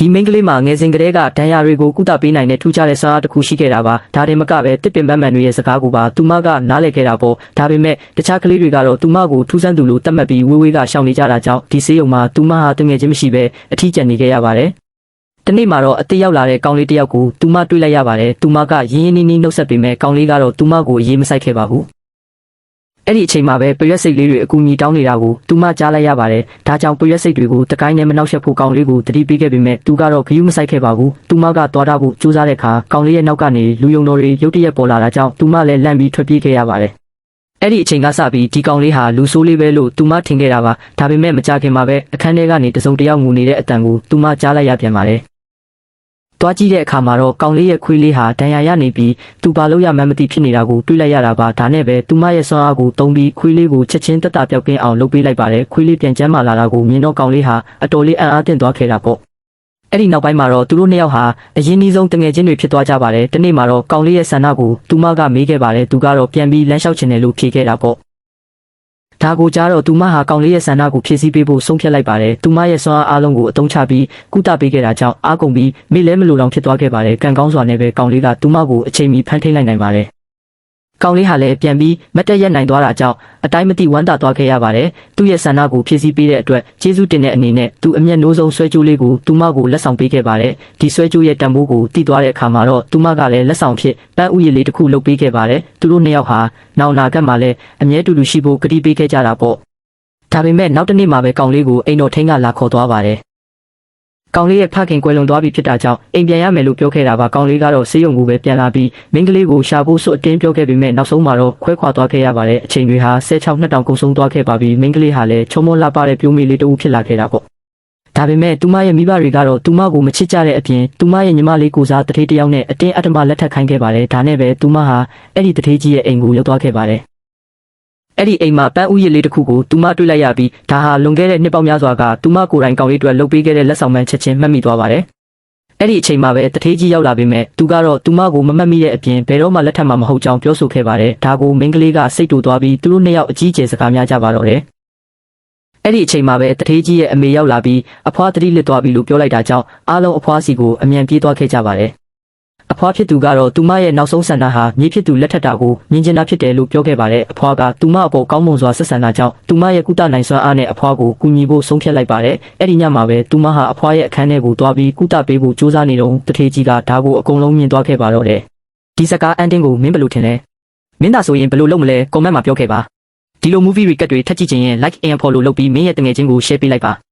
ဒီမိန်းကလေးမှာငယ်စဉ်ကတည်းကဒဏ်ရာတွေကိုကုသပေးနိုင်တဲ့ထူးခြားတဲ့စွမ်းအားတစ်ခုရှိခဲ့တာပါဒါတင်မကပဲတစ်ပင်ပန်းမှန်တွေရဲ့စကားကိုပါသူမကနားလည်ခဲ့တာပေါ့ဒါပေမဲ့တခြားကလေးတွေကတော့သူမကိုထူးဆန်းသူလို့သတ်မှတ်ပြီးဝေးဝေးကရှောင်နေကြတာကြောင့်ဒီဆေးရုံမှာသူမဟာတငယ်ချင်းမရှိပဲအထီးကျန်နေခဲ့ရပါတယ်တနေ့မှာတော့အသေးရောက်လာတဲ့ကောင်လေးတစ်ယောက်ကိုသူမတွေ့လိုက်ရပါတယ်သူမကရင်းရင်းနှီးနှီးနှုတ်ဆက်ပေမဲ့ကောင်လေးကတော့သူမကိုအေးမဆိုင်ခဲ့ပါဘူးအဲ့ဒီအချိန်မှာပဲပရွက်စိတ်လေးတွေအကူအညီတောင်းနေတာကိုသူမကြားလိုက်ရပါတယ်ဒါကြောင့်ပရွက်စိတ်တွေကိုတကိုင်းနဲ့မနှောက်ယှက်ဖို့ကောင်လေးကိုတတိပေးခဲ့ပေမဲ့သူကတော့ဂယုမဆိုင်ခဲ့ပါဘူးသူမကသွားတာဖို့ကြိုးစားတဲ့အခါကောင်လေးရဲ့နောက်ကနေလူယုံတော်တွေရုတ်တရက်ပေါ်လာတာကြောင့်သူမလည်းလန့်ပြီးထွက်ပြေးခဲ့ရပါတယ်အဲ့ဒီအချိန်ကစပြီးဒီကောင်လေးဟာလူဆိုးလေးပဲလို့သူမထင်ခဲ့တာပါဒါပေမဲ့မကြခင်မှာပဲအခန်းထဲကနေတစုံတယောက်ငိုနေတဲ့အတန်ကိုသူမကြားလိုက်ရပြန်ပါတယ်တွားကြည့်တဲ့အခါမှာတော့ကောင်လေးရဲ့ခွေးလေးဟာဒဏ်ရာရနေပြီးသူဘာလို့ရမှန်းမသိဖြစ်နေတာကိုတွေ့လိုက်ရတာပါဒါနဲ့ပဲသူမရဲ့စွမ်းအားကိုသုံးပြီးခွေးလေးကိုချက်ချင်းတက်တာပြောက်ကင်းအောင်လုပ်ပေးလိုက်ပါတယ်ခွေးလေးပြန်ကျန်းမာလာတာကိုမြင်တော့ကောင်လေးဟာအတော်လေးအံ့အားသင့်သွားခဲ့တာပေါ့အဲ့ဒီနောက်ပိုင်းမှာတော့သူတို့နှစ်ယောက်ဟာအရင်နှီးဆုံးတငယ်ချင်းတွေဖြစ်သွားကြပါတယ်ဒီနေ့မှာတော့ကောင်လေးရဲ့ဆန္ဒကိုသူမကမေးခဲ့ပါတယ်သူကတော့ပြန်ပြီးလမ်းလျှောက်ချင်တယ်လို့ဖြေခဲ့တာပေါ့ဒါကိုကြားတော့သူမဟာကောင်လေးရဲ့ဆန္ဒကိုဖြည့်ဆည်းပေးဖို့ဆုံးဖြတ်လိုက်ပါတယ်။သူမရဲ့စွမ်းအားလုံးကိုအသုံးချပြီးကုသပေးခဲ့တာကြောင့်အားကုန်ပြီးမိလဲမလိုတောင်ဖြစ်သွားခဲ့ပါတယ်။ကံကောင်းစွာနဲ့ပဲကောင်လေးကသူမကိုအချိန်မီဖမ်းထိန်လိုက်နိုင်ပါတယ်။ကောင်လေးဟာလည်းပြန်ပြီးမတက်ရက်နိုင်သွားတာကြောင့်အတိုင်းမသိဝမ်းသာသွားခဲ့ရပါတယ်။သူ့ရဲ့ဆန္ဒကိုဖြည့်ဆည်းပေးတဲ့အတွက်ကျေးဇူးတင်တဲ့အနေနဲ့သူအမျက်နှိုးဆုံးဆွဲကြိုးလေးကိုသူမကိုလက်ဆောင်ပေးခဲ့ပါတယ်။ဒီဆွဲကြိုးရဲ့တန်ဖိုးကိုသိသွားတဲ့အခါမှာတော့သူမကလည်းလက်ဆောင်ဖြစ်ပန်းဥယျာဉ်လေးတစ်ခုလုပ်ပေးခဲ့ပါတယ်။သူတို့နှစ်ယောက်ဟာနောက်နာကတ်မှာလည်းအမြဲတူတူရှိဖို့ကတိပေးခဲ့ကြတာပေါ့။ဒါပေမဲ့နောက်တစ်နေ့မှာပဲကောင်လေးကိုအိမ်တော်ထိန်းကလာခေါ်သွားပါတယ်။ကောင်လေးရဲ့ဖခင်ကွယ်လွန်သွားပြီဖြစ်တာကြောင့်အိမ်ပြန်ရမယ်လို့ပြောခဲ့တာပါကောင်လေးကတော့ဆေးရုံကိုပဲပြန်လာပြီးမိန်းကလေးကိုရှာဖို့စွတ်အတင်းပြောခဲ့ပေမဲ့နောက်ဆုံးမှာတော့ခွဲခွာသွားခဲ့ရပါတယ်အချိန်တွေဟာ16-2ကုန်ဆုံးသွားခဲ့ပါပြီမိန်းကလေးဟာလည်းချုံမောလှပတဲ့ပြိုးမေလေးတူဖြစ်လာခဲ့တာပေါ့ဒါပေမဲ့သူမရဲ့မိဘတွေကတော့သူမကိုမချစ်ကြတဲ့အပြင်သူမရဲ့ညီမလေးကိုစားတထေးတစ်ယောက်နဲ့အတင်းအဓမ္မလက်ထပ်ခိုင်းခဲ့ပါတယ်ဒါနဲ့ပဲသူမဟာအဲ့ဒီတထေးကြီးရဲ့အိမ်ကိုရောက်သွားခဲ့ပါတယ်အဲ့ဒီအိမ်မှာပန်းဥယျာဉ်လေးတစ်ခုကိုသူမတွေ့လိုက်ရပြီးဒါဟာလွန်ခဲ့တဲ့နှစ်ပေါင်းများစွာကသူမကိုယ်တိုင်ကောင်လေးတွေလှုပ်ပေးခဲ့တဲ့လက်ဆောင်မှန်ချက်ချင်းမှတ်မိသွားပါတယ်။အဲ့ဒီအချိန်မှာပဲတထေးကြီးရောက်လာပေမဲ့သူကတော့သူမကိုမမှတ်မိတဲ့အပြင်ဘယ်တော့မှလက်ထပ်မှာမဟုတ်ကြောင်းပြောဆိုခဲ့ပါတယ်။ဒါကိုမိန်းကလေးကစိတ်တူသွားပြီးသူတို့နှစ်ယောက်အကြီးကျယ်စကားများကြပါတော့တယ်။အဲ့ဒီအချိန်မှာပဲတထေးကြီးရဲ့အမေရောက်လာပြီးအဖွားတတိလစ်သွားပြီလို့ပြောလိုက်တာကြောင့်အားလုံးအဖွားစီကိုအမြန်ပြေးသွားခဲ့ကြပါတယ်။အဖွားဖြစ်သူကတော့သူမရဲ့နောက်ဆုံးဆန္ဒဟာမြေဖြစ်သူလက်ထက်တာကိုမြင်ကျင်တာဖြစ်တယ်လို့ပြောခဲ့ပါတယ်အဖွားကသူမအပေါ်ကောင်းမွန်စွာဆက်ဆံတာကြောင့်သူမရဲ့ကုသနိုင်စွမ်းအားနဲ့အဖွားကိုကူညီဖို့ဆုံးဖြတ်လိုက်ပါတယ်အဲ့ဒီညမှာပဲသူမဟာအဖွားရဲ့အခန်းထဲကိုသွားပြီးကုသပေးဖို့ကြိုးစားနေတော့တထေးကြီးကဒါကိုအကုန်လုံးမြင်သွားခဲ့ပါတော့တယ်ဒီစကားအန်တင်းကိုမင်းဘယ်လိုထင်လဲမင်းသာဆိုရင်ဘယ်လိုလုပ်မလဲကွန်မန့်မှာပြောခဲ့ပါဒီလို movie recap တွေထပ်ကြည့်ချင်ရင် like and follow လုပ်ပြီးမင်းရဲ့တငယ်ချင်းကို share ပေးလိုက်ပါ